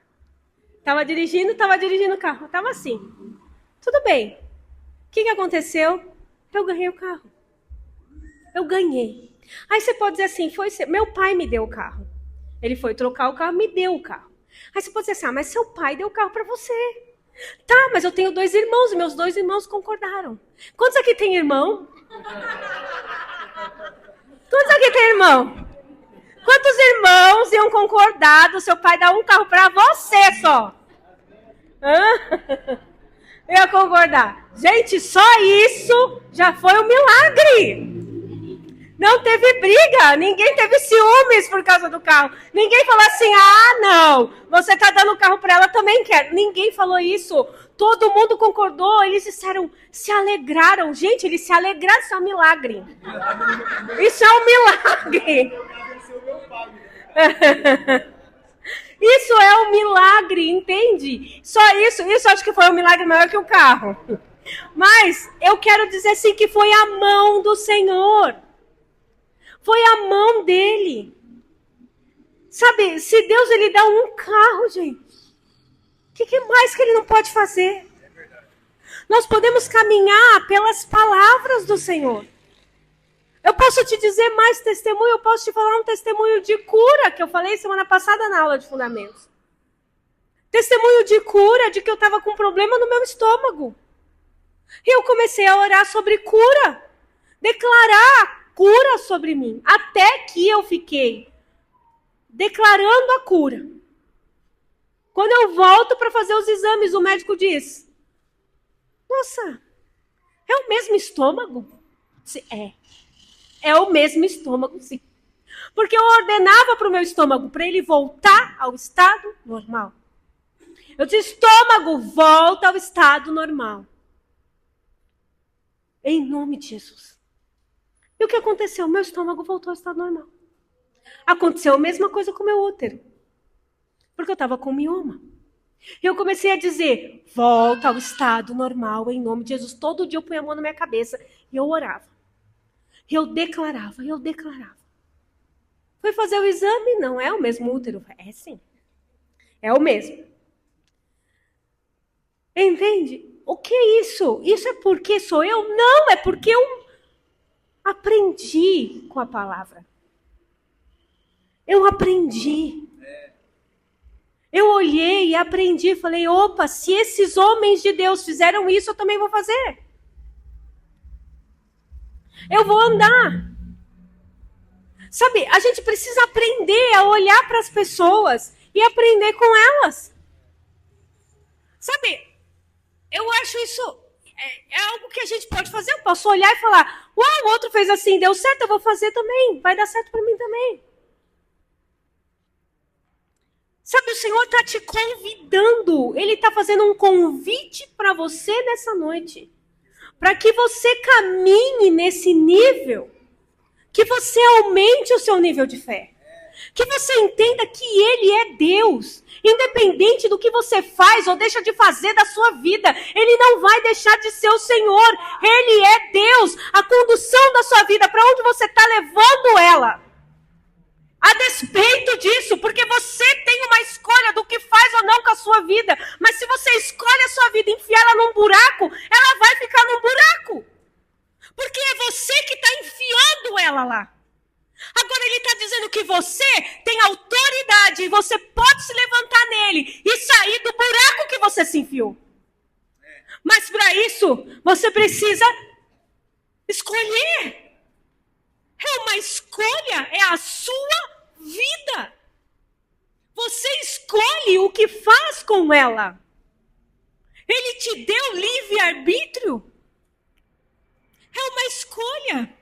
Estava dirigindo o carro. Estava assim. Tudo bem. O que aconteceu? Eu ganhei o carro. Eu ganhei. Aí você pode dizer assim, meu pai me deu o carro. Ele foi trocar o carro, me deu o carro. Aí você pode dizer assim, mas seu pai deu o carro para você. Tá, mas eu tenho 2 irmãos e meus 2 irmãos concordaram. Quantos aqui tem irmão? Quantos aqui tem irmão? Quantos irmãos iam concordar do seu pai dar um carro para você só? Hã? Ia concordar. Gente, só isso já foi um milagre. Não teve briga, ninguém teve ciúmes por causa do carro. Ninguém falou assim, não, você tá dando o carro para ela, também quero. Ninguém falou isso. Todo mundo concordou, eles disseram, se alegraram. Gente, eles se alegraram, isso é um milagre. Isso é um milagre. Isso é um milagre, entende? Só isso acho que foi um milagre maior que o carro. Mas eu quero dizer assim que foi a mão do Senhor. Foi a mão dele. Sabe, se Deus ele dá um carro, gente, o que mais que ele não pode fazer? Nós podemos caminhar pelas palavras do Senhor. Eu posso te dizer mais testemunho, eu posso te falar um testemunho de cura, que eu falei semana passada na aula de fundamentos. Testemunho de cura, de que eu estava com um problema no meu estômago. E eu comecei a orar sobre cura. Declarar cura sobre mim. Até que eu fiquei declarando a cura. Quando eu volto para fazer os exames, o médico diz, nossa, é o mesmo estômago? É o mesmo estômago, sim. Porque eu ordenava para o meu estômago para ele voltar ao estado normal. Eu disse, estômago, volta ao estado normal. Em nome de Jesus. E o que aconteceu? Meu estômago voltou ao estado normal. Aconteceu a mesma coisa com o meu útero. Porque eu estava com mioma. E eu comecei a dizer, volta ao estado normal, em nome de Jesus. Todo dia eu punha a mão na minha cabeça e eu orava. Eu declarava. Fui fazer o exame, não é o mesmo útero. É sim. É o mesmo. Entende? O que é isso? Isso é porque sou eu? Não, é porque eu aprendi com a palavra. Eu aprendi. Eu olhei e aprendi. Falei, opa, se esses homens de Deus fizeram isso, eu também vou fazer. Eu vou andar. Sabe, a gente precisa aprender a olhar para as pessoas e aprender com elas. Sabe, eu acho isso é algo que a gente pode fazer. Eu posso olhar e falar, uau, o outro fez assim, deu certo, eu vou fazer também. Vai dar certo para mim também. Sabe, o Senhor está te convidando. Ele está fazendo um convite para você nessa noite. Para que você caminhe nesse nível. Que você aumente o seu nível de fé. Que você entenda que Ele é Deus. Independente do que você faz ou deixa de fazer da sua vida, Ele não vai deixar de ser o Senhor. Ele é Deus. A condução da sua vida, para onde você está levando ela. A despeito disso, porque você tem uma escolha do que faz ou não com a sua vida. Mas se você escolhe a sua vida e enfiar ela num buraco, ela vai ficar num buraco. Porque é você que está enfiando ela lá. Agora ele está dizendo que você tem autoridade e você pode se levantar nele e sair do buraco que você se enfiou. Mas para isso, você precisa escolher. É uma escolha, é a sua vida. Você escolhe o que faz com ela. Ele te deu livre-arbítrio. É uma escolha.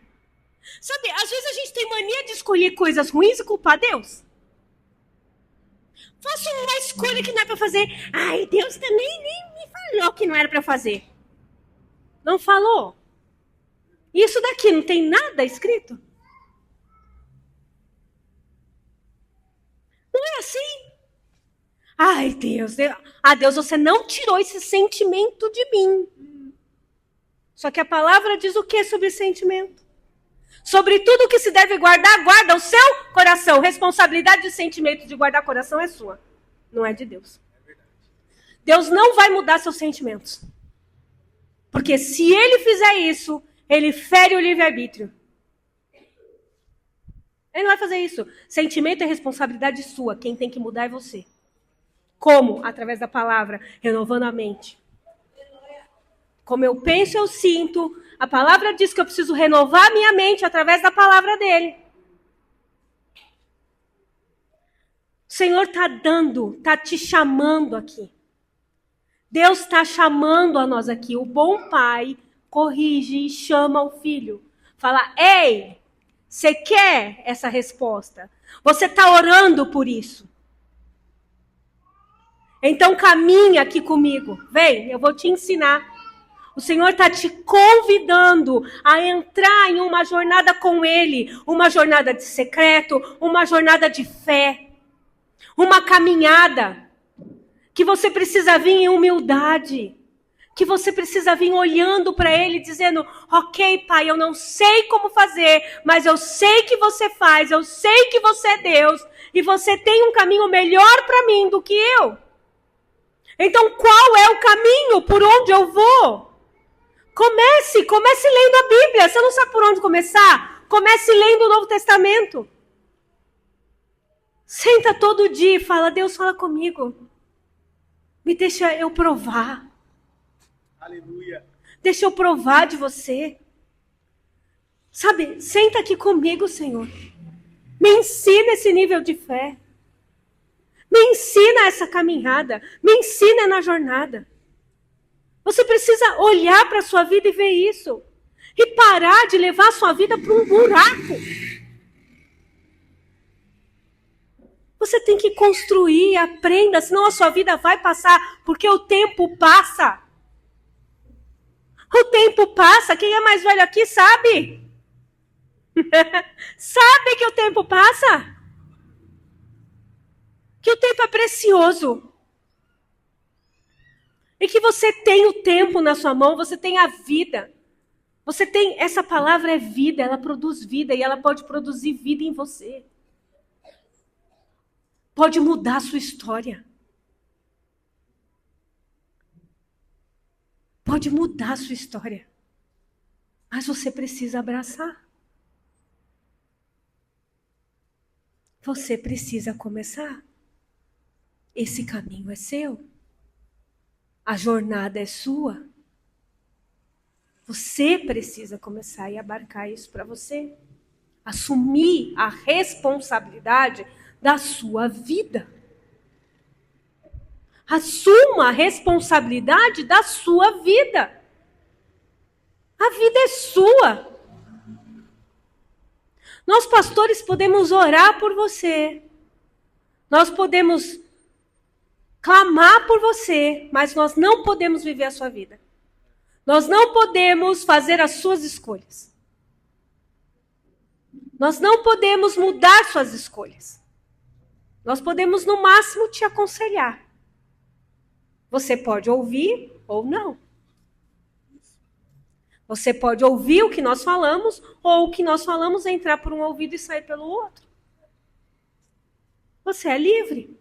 Sabe, às vezes a gente tem mania de escolher coisas ruins e culpar Deus. Faço uma escolha que não é para fazer. Ai, Deus também nem me falou que não era para fazer. Não falou. Isso daqui não tem nada escrito? Não é assim? Ai, Deus, Deus, você não tirou esse sentimento de mim. Só que a palavra diz o que sobre sentimento? Sobre tudo que se deve guardar, guarda o seu coração. Responsabilidade de sentimento de guardar coração é sua, não é de Deus. Deus não vai mudar seus sentimentos. Porque se ele fizer isso, ele fere o livre-arbítrio. Ele não vai fazer isso. Sentimento é responsabilidade sua. Quem tem que mudar é você. Como? Através da palavra, renovando a mente. Como eu penso, eu sinto. A palavra diz que eu preciso renovar a minha mente através da palavra dele. O Senhor está te chamando aqui. Deus está chamando a nós aqui. O bom pai corrige e chama o filho. Fala, ei, você quer essa resposta? Você está orando por isso? Então caminha aqui comigo. Vem, eu vou te ensinar. O Senhor está te convidando a entrar em uma jornada com Ele. Uma jornada de secreto, uma jornada de fé. Uma caminhada que você precisa vir em humildade. Que você precisa vir olhando para Ele dizendo, ok, Pai, eu não sei como fazer, mas eu sei que você faz, eu sei que você é Deus. E você tem um caminho melhor para mim do que eu. Então qual é o caminho por onde eu vou? Comece lendo a Bíblia. Você não sabe por onde começar? Comece lendo o Novo Testamento. Senta todo dia e fala, Deus, fala comigo. Me deixa eu provar. Aleluia. Deixa eu provar de você. Sabe, senta aqui comigo, Senhor. Me ensina esse nível de fé. Me ensina essa caminhada. Me ensina na jornada. Você precisa olhar para a sua vida e ver isso. E parar de levar a sua vida para um buraco. Você tem que construir, aprenda, senão a sua vida vai passar, porque o tempo passa. O tempo passa. Quem é mais velho aqui sabe. Sabe que o tempo passa? Que o tempo é precioso. E que você tem o tempo na sua mão, você tem a vida. Você tem, essa palavra é vida, ela produz vida e ela pode produzir vida em você. Pode mudar a sua história. Pode mudar a sua história. Mas você precisa abraçar. Você precisa começar. Esse caminho é seu. A jornada é sua. Você precisa começar e abarcar isso para você. Assumir a responsabilidade da sua vida. Assuma a responsabilidade da sua vida. A vida é sua. Nós, pastores, podemos orar por você. Nós podemos clamar por você, mas nós não podemos viver a sua vida. Nós não podemos fazer as suas escolhas. Nós não podemos mudar suas escolhas. Nós podemos, no máximo, te aconselhar. Você pode ouvir ou não. Você pode ouvir o que nós falamos, ou o que nós falamos entrar por um ouvido e sair pelo outro. Você é livre.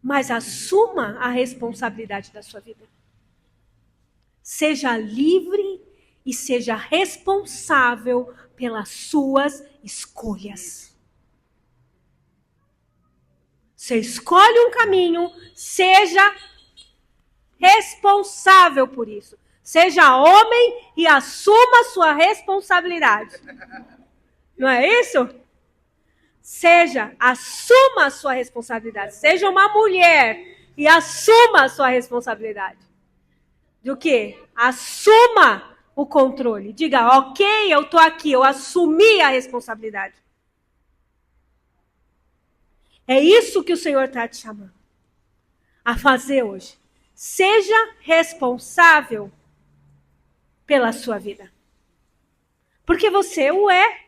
Mas assuma a responsabilidade da sua vida. Seja livre e seja responsável pelas suas escolhas. Você escolhe um caminho, seja responsável por isso. Seja homem e assuma sua responsabilidade. Não é isso? Assuma a sua responsabilidade. Seja uma mulher e assuma a sua responsabilidade. Do quê? Assuma o controle. Diga, ok, eu tô aqui, eu assumi a responsabilidade. É isso que o Senhor está te chamando a fazer hoje. Seja responsável pela sua vida. Porque você o é.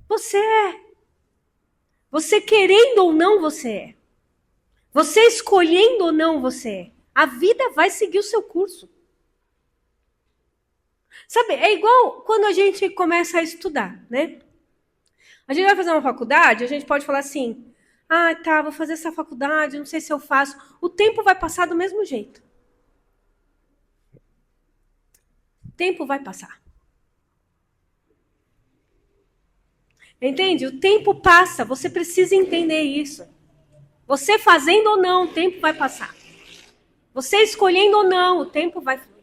Você é. Você querendo ou não, você é. Você escolhendo ou não, você é. A vida vai seguir o seu curso. Sabe, é igual quando a gente começa a estudar, né? A gente vai fazer uma faculdade, a gente pode falar assim, tá, vou fazer essa faculdade, não sei se eu faço. O tempo vai passar do mesmo jeito. O tempo vai passar. Entende? O tempo passa, você precisa entender isso. Você fazendo ou não, o tempo vai passar. Você escolhendo ou não, o tempo vai fluir.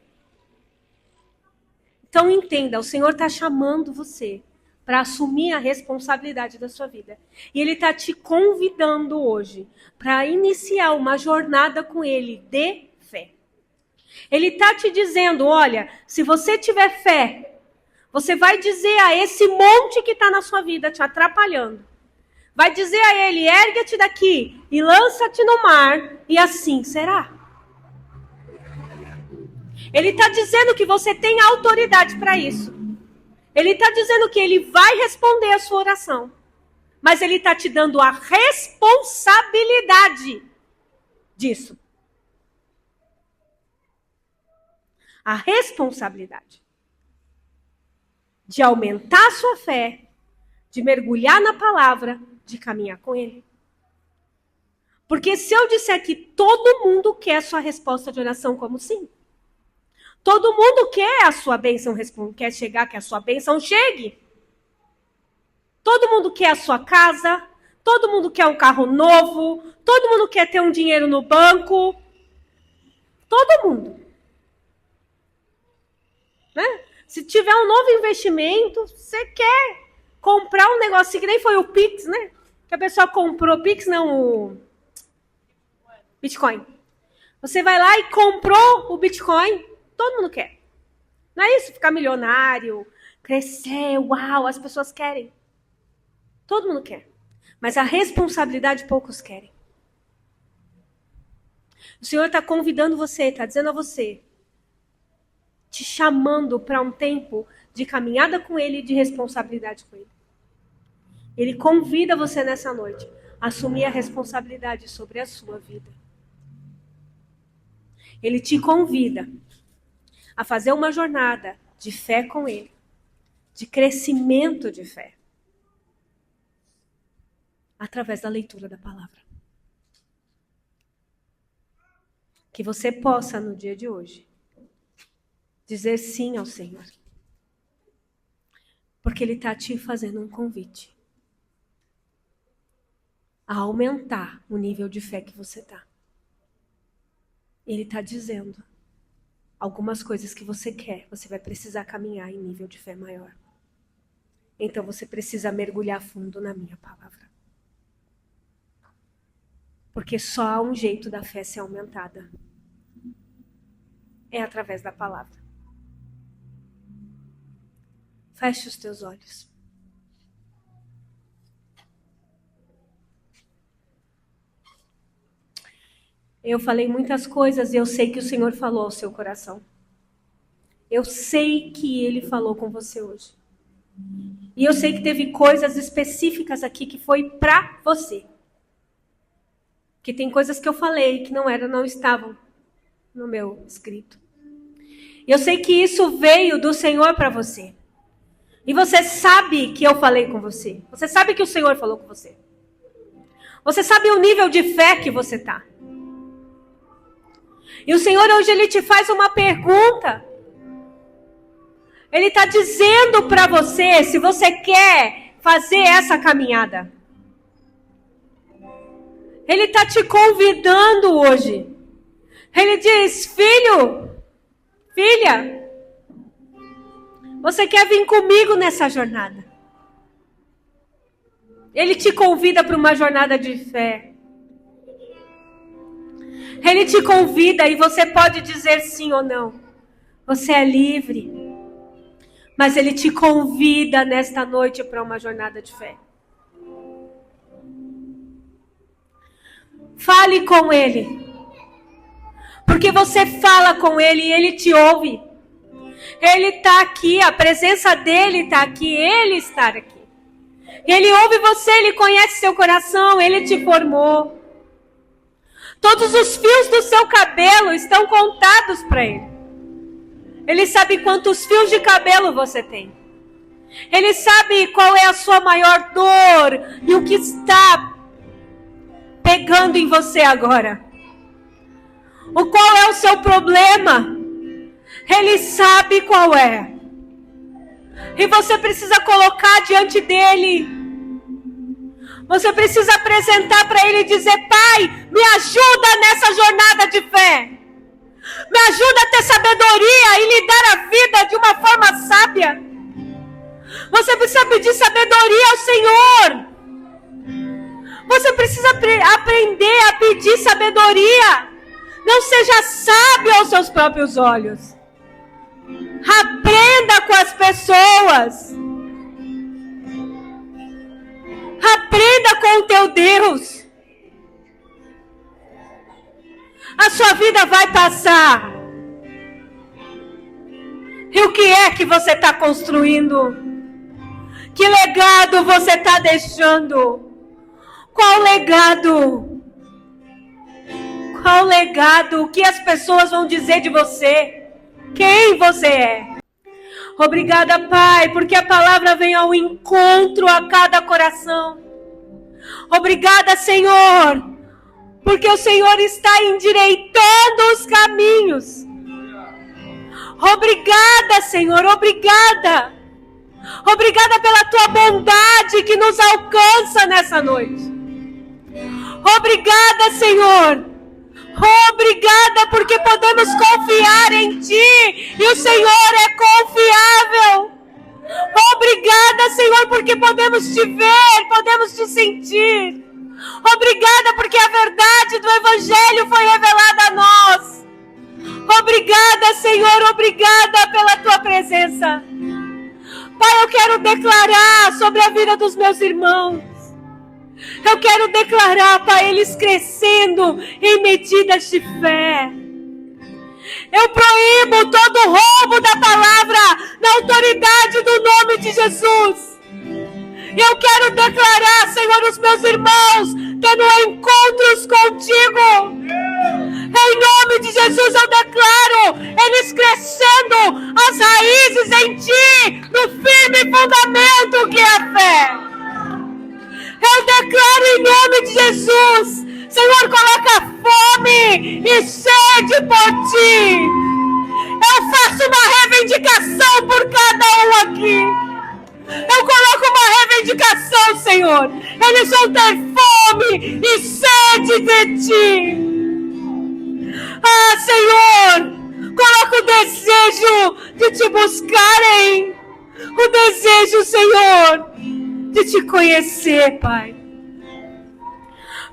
Então entenda, o Senhor está chamando você para assumir a responsabilidade da sua vida. E Ele está te convidando hoje para iniciar uma jornada com Ele de fé. Ele está te dizendo, olha, se você tiver fé, você vai dizer a esse monte que está na sua vida te atrapalhando. Vai dizer a ele, ergue-te daqui e lança-te no mar, e assim será. Ele está dizendo que você tem autoridade para isso. Ele está dizendo que ele vai responder a sua oração. Mas ele está te dando a responsabilidade disso. A responsabilidade de aumentar a sua fé, de mergulhar na palavra, de caminhar com ele. Porque se eu disser que todo mundo quer a sua resposta de oração como sim. Todo mundo quer a sua bênção, quer chegar, que a sua bênção chegue. Todo mundo quer a sua casa, todo mundo quer um carro novo, todo mundo quer ter um dinheiro no banco. Todo mundo. Né? Se tiver um novo investimento, você quer comprar um negócio, que nem foi o Pix, né? Que a pessoa comprou, Pix não, o Bitcoin. Você vai lá e comprou o Bitcoin, todo mundo quer. Não é isso? Ficar milionário, crescer, uau, as pessoas querem. Todo mundo quer. Mas a responsabilidade poucos querem. O Senhor está convidando você, está dizendo a você, te chamando para um tempo de caminhada com Ele e de responsabilidade com Ele. Ele convida você nessa noite a assumir a responsabilidade sobre a sua vida. Ele te convida a fazer uma jornada de fé com Ele, de crescimento de fé, através da leitura da palavra. Que você possa, no dia de hoje, dizer sim ao Senhor. Porque Ele está te fazendo um convite a aumentar o nível de fé que você está. Ele está dizendo algumas coisas que você quer, você vai precisar caminhar em nível de fé maior. Então você precisa mergulhar fundo na minha palavra. Porque só há um jeito da fé ser aumentada. É através da palavra. Feche os teus olhos. Eu falei muitas coisas e eu sei que o Senhor falou ao seu coração. Eu sei que Ele falou com você hoje. E eu sei que teve coisas específicas aqui que foi pra você. Que tem coisas que eu falei que não estavam no meu escrito. E eu sei que isso veio do Senhor para você. E você sabe que eu falei com você. Você sabe que o Senhor falou com você. Você sabe o nível de fé que você está. E o Senhor hoje Ele te faz uma pergunta. Ele está dizendo para você se você quer fazer essa caminhada. Ele está te convidando hoje. Ele diz: filho, filha, você quer vir comigo nessa jornada? Ele te convida para uma jornada de fé. Ele te convida e você pode dizer sim ou não. Você é livre. Mas Ele te convida nesta noite para uma jornada de fé. Fale com Ele. Porque você fala com Ele e Ele te ouve. Ele está aqui, a presença dEle está aqui, Ele está aqui. Ele ouve você, Ele conhece seu coração, Ele te formou. Todos os fios do seu cabelo estão contados para Ele. Ele sabe quantos fios de cabelo você tem. Ele sabe qual é a sua maior dor e o que está pegando em você agora. Qual é o seu problema? Ele sabe qual é. E você precisa colocar diante dele. Você precisa apresentar para ele e dizer: Pai, me ajuda nessa jornada de fé. Me ajuda a ter sabedoria e lidar a vida de uma forma sábia. Você precisa pedir sabedoria ao Senhor. Você precisa aprender a pedir sabedoria. Não seja sábio aos seus próprios olhos. Aprenda com as pessoas. Aprenda com o teu Deus. A sua vida vai passar. E o que é que você está construindo? Que legado você está deixando? Qual legado? Qual legado? O que as pessoas vão dizer de você? Quem você é? Obrigada, Pai, porque a palavra vem ao encontro a cada coração. Obrigada, Senhor, porque o Senhor está endireitando os caminhos. Obrigada, Senhor, obrigada. Obrigada pela tua bondade que nos alcança nessa noite. Obrigada, Senhor. Obrigada porque podemos confiar em Ti e o Senhor é confiável. Obrigada, Senhor, porque podemos Te ver, podemos Te sentir. Obrigada porque a verdade do Evangelho foi revelada a nós. Obrigada, Senhor, obrigada pela Tua presença. Pai, eu quero declarar sobre a vida dos meus irmãos. Eu quero declarar, Pai, eles crescendo em medidas de fé. Eu proíbo todo roubo da palavra na autoridade do nome de Jesus. Eu quero declarar, Senhor, os meus irmãos tendo encontros contigo. Em nome de Jesus eu declaro eles crescendo as raízes em Ti, no firme fundamento que é a fé. Eu declaro em nome de Jesus, Senhor, coloca fome e sede por Ti. Eu faço uma reivindicação por cada um aqui. Eu coloco uma reivindicação, Senhor. Eles vão ter fome e sede de Ti. Ah, Senhor, coloca o desejo de Te buscarem. O desejo, Senhor, de Te conhecer, Pai.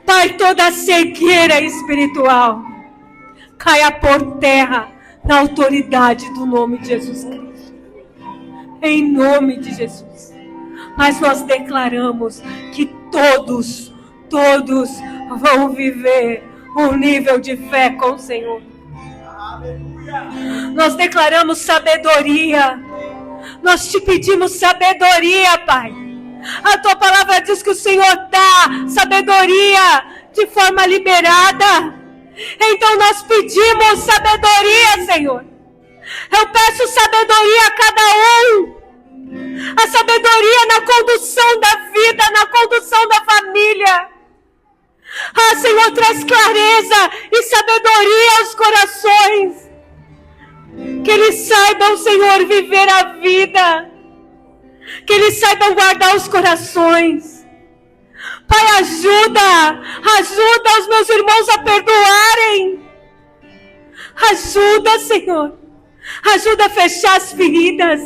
Pai, toda a cegueira espiritual caia por terra na autoridade do nome de Jesus Cristo. Em nome de Jesus. Mas nós declaramos que todos vão viver um nível de fé com o Senhor. Nós declaramos sabedoria. Nós Te pedimos sabedoria, Pai. A Tua palavra diz que o Senhor dá sabedoria de forma liberada. Então nós pedimos sabedoria, Senhor. Eu peço sabedoria a cada um. A sabedoria na condução da vida, na condução da família. Ah, Senhor, traz clareza e sabedoria aos corações. Que eles saibam, Senhor, viver a vida. Que eles saibam guardar os corações. Pai, ajuda os meus irmãos a perdoarem. Ajuda, Senhor. Ajuda a fechar as feridas.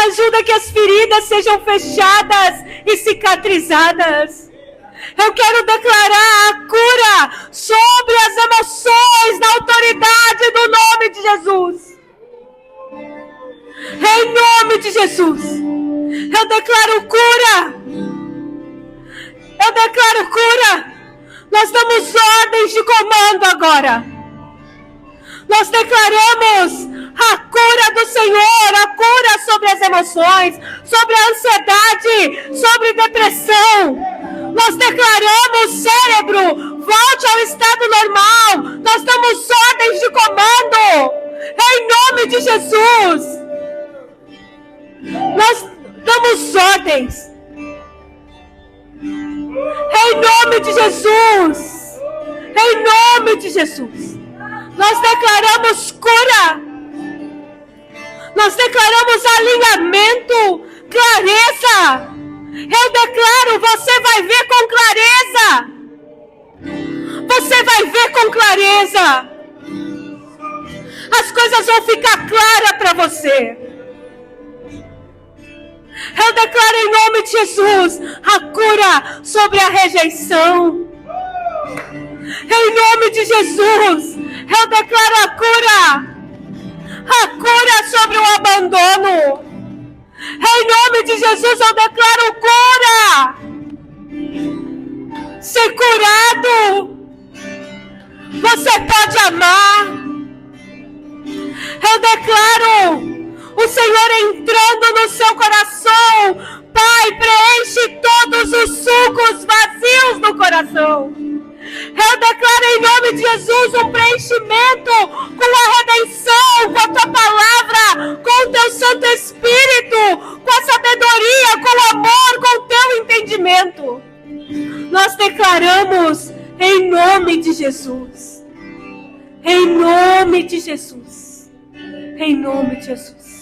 Ajuda que as feridas sejam fechadas e cicatrizadas. Eu quero declarar a cura sobre as emoções na autoridade do nome de Jesus. Em nome de Jesus. Eu declaro cura. Eu declaro cura. Nós damos ordens de comando agora. Nós declaramos a cura do Senhor, a cura sobre as emoções, sobre a ansiedade, sobre depressão. Nós declaramos, cérebro, volte ao estado normal. Nós damos ordens de comando, em nome de Jesus. Nós damos ordens, em nome de Jesus. Em nome de Jesus. Nós declaramos cura. Nós declaramos alinhamento, clareza. Eu declaro, você vai ver com clareza. Você vai ver com clareza. As coisas vão ficar claras para você. Eu declaro em nome de Jesus a cura sobre a rejeição. Em nome de Jesus, eu declaro a cura sobre o abandono. Em nome de Jesus, eu declaro cura. Ser curado. Você pode amar. Eu declaro o Senhor entrando no seu coração. Pai, preenche todos os sucos vazios no coração. Eu declaro em nome de Jesus um preenchimento com a redenção, com a tua palavra, com o teu Santo Espírito, com a sabedoria, com o amor, com o teu entendimento. Nós declaramos em nome de Jesus. Em nome de Jesus. Em nome de Jesus.